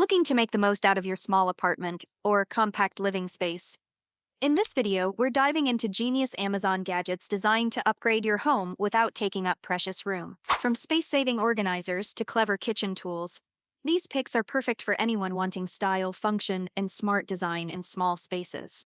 Looking to make the most out of your small apartment or compact living space? In this video, we're diving into genius Amazon gadgets designed to upgrade your home without taking up precious room. From space-saving organizers to clever kitchen tools, these picks are perfect for anyone wanting style, function, and smart design in small spaces.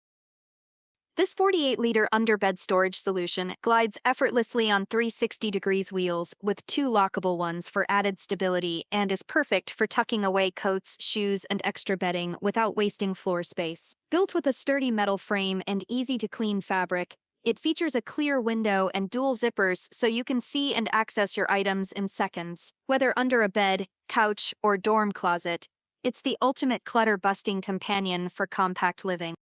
This 48-liter underbed storage solution glides effortlessly on 360 degrees wheels with two lockable ones for added stability and is perfect for tucking away coats, shoes, and extra bedding without wasting floor space. Built with a sturdy metal frame and easy-to-clean fabric, it features a clear window and dual zippers so you can see and access your items in seconds. Whether under a bed, couch, or dorm closet, it's the ultimate clutter-busting companion for compact living.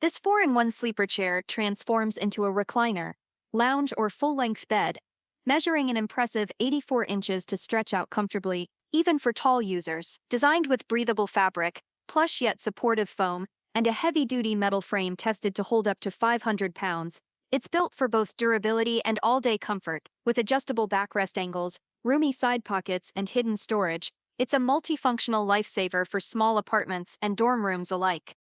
This 4-in-1 sleeper chair transforms into a recliner, lounge, or full-length bed, measuring an impressive 84 inches to stretch out comfortably, even for tall users. Designed with breathable fabric, plush yet supportive foam, and a heavy-duty metal frame tested to hold up to 500 pounds, it's built for both durability and all-day comfort. With adjustable backrest angles, roomy side pockets, and hidden storage, it's a multifunctional lifesaver for small apartments and dorm rooms alike.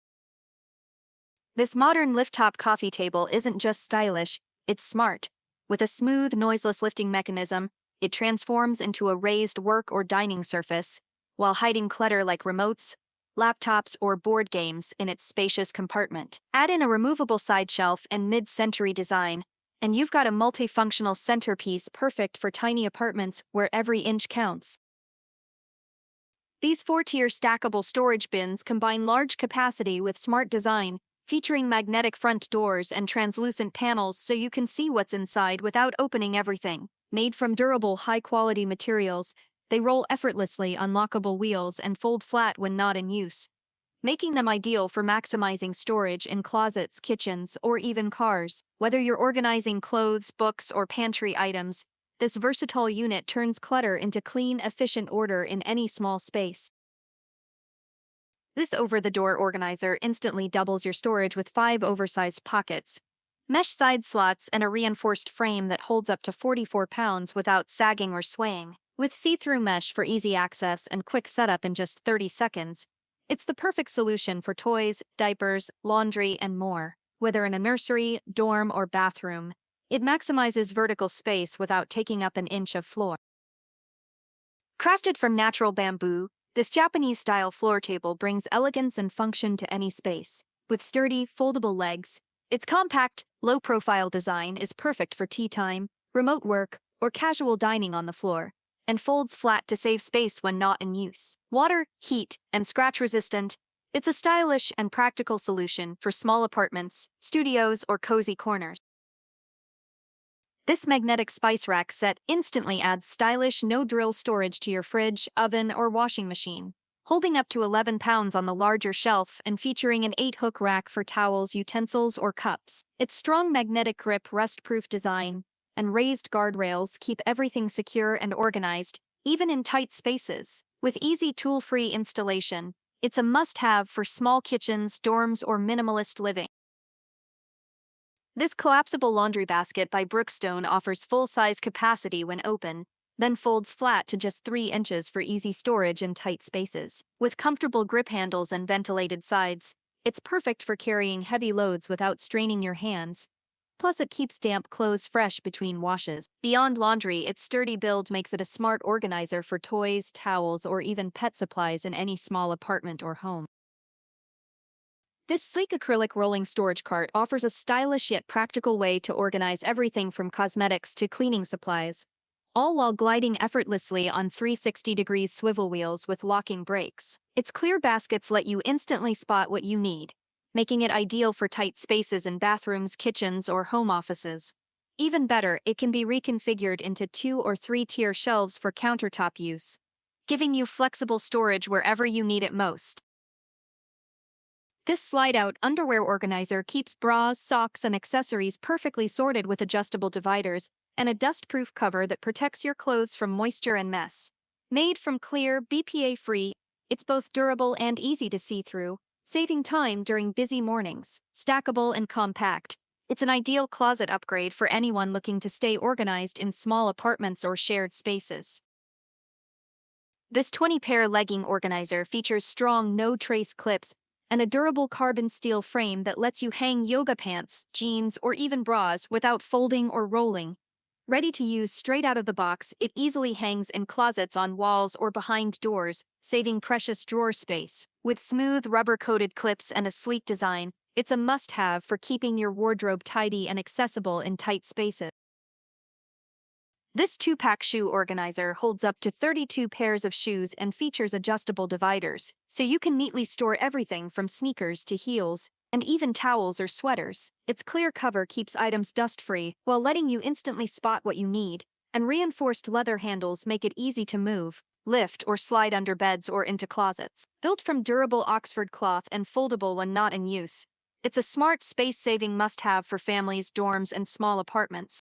This modern Lifttop coffee table isn't just stylish, it's smart. With a smooth, noiseless lifting mechanism, it transforms into a raised work or dining surface, while hiding clutter like remotes, laptops, or board games in its spacious compartment. Add in a removable side shelf and mid-century design, and you've got a multifunctional centerpiece perfect for tiny apartments where every inch counts. These 4-tier stackable storage bins combine large capacity with smart design, featuring magnetic front doors and translucent panels so you can see what's inside without opening everything. Made from durable, high-quality materials, they roll effortlessly on lockable wheels and fold flat when not in use, making them ideal for maximizing storage in closets, kitchens, or even cars. Whether you're organizing clothes, books, or pantry items, this versatile unit turns clutter into clean, efficient order in any small space. This over-the-door organizer instantly doubles your storage with 5 oversized pockets, mesh side slots, and a reinforced frame that holds up to 44 pounds without sagging or swaying. With see-through mesh for easy access and quick setup in just 30 seconds, it's the perfect solution for toys, diapers, laundry, and more. Whether in a nursery, dorm, or bathroom, it maximizes vertical space without taking up an inch of floor. Crafted from natural bamboo, this Japanese-style floor table brings elegance and function to any space. With sturdy, foldable legs, its compact, low-profile design is perfect for tea time, remote work, or casual dining on the floor, and folds flat to save space when not in use. Water, heat, and scratch-resistant, it's a stylish and practical solution for small apartments, studios, or cozy corners. This magnetic spice rack set instantly adds stylish, no-drill storage to your fridge, oven, or washing machine, holding up to 11 pounds on the larger shelf and featuring an 8-hook rack for towels, utensils, or cups. Its strong magnetic grip, rust-proof design, and raised guardrails keep everything secure and organized, even in tight spaces. With easy tool-free installation, it's a must-have for small kitchens, dorms, or minimalist living. This collapsible laundry basket by Brookstone offers full-size capacity when open, then folds flat to just 3 inches for easy storage in tight spaces. With comfortable grip handles and ventilated sides, it's perfect for carrying heavy loads without straining your hands. Plus, it keeps damp clothes fresh between washes. Beyond laundry, its sturdy build makes it a smart organizer for toys, towels, or even pet supplies in any small apartment or home. This sleek acrylic rolling storage cart offers a stylish yet practical way to organize everything from cosmetics to cleaning supplies, all while gliding effortlessly on 360 degrees swivel wheels with locking brakes. Its clear baskets let you instantly spot what you need, making it ideal for tight spaces in bathrooms, kitchens, or home offices. Even better, it can be reconfigured into 2- or 3-tier shelves for countertop use, giving you flexible storage wherever you need it most. This slide-out underwear organizer keeps bras, socks, and accessories perfectly sorted with adjustable dividers and a dust-proof cover that protects your clothes from moisture and mess. Made from clear, BPA-free, it's both durable and easy to see through, saving time during busy mornings. Stackable and compact, it's an ideal closet upgrade for anyone looking to stay organized in small apartments or shared spaces. This 20-pair legging organizer features strong no-trace clips and a durable carbon steel frame that lets you hang yoga pants, jeans, or even bras without folding or rolling. Ready to use straight out of the box, it easily hangs in closets on walls or behind doors, saving precious drawer space. With smooth rubber-coated clips and a sleek design, it's a must-have for keeping your wardrobe tidy and accessible in tight spaces. This 2-pack shoe organizer holds up to 32 pairs of shoes and features adjustable dividers, so you can neatly store everything from sneakers to heels, and even towels or sweaters. Its clear cover keeps items dust-free while letting you instantly spot what you need, and reinforced leather handles make it easy to move, lift, or slide under beds or into closets. Built from durable Oxford cloth and foldable when not in use, it's a smart, space-saving must-have for families, dorms, and small apartments.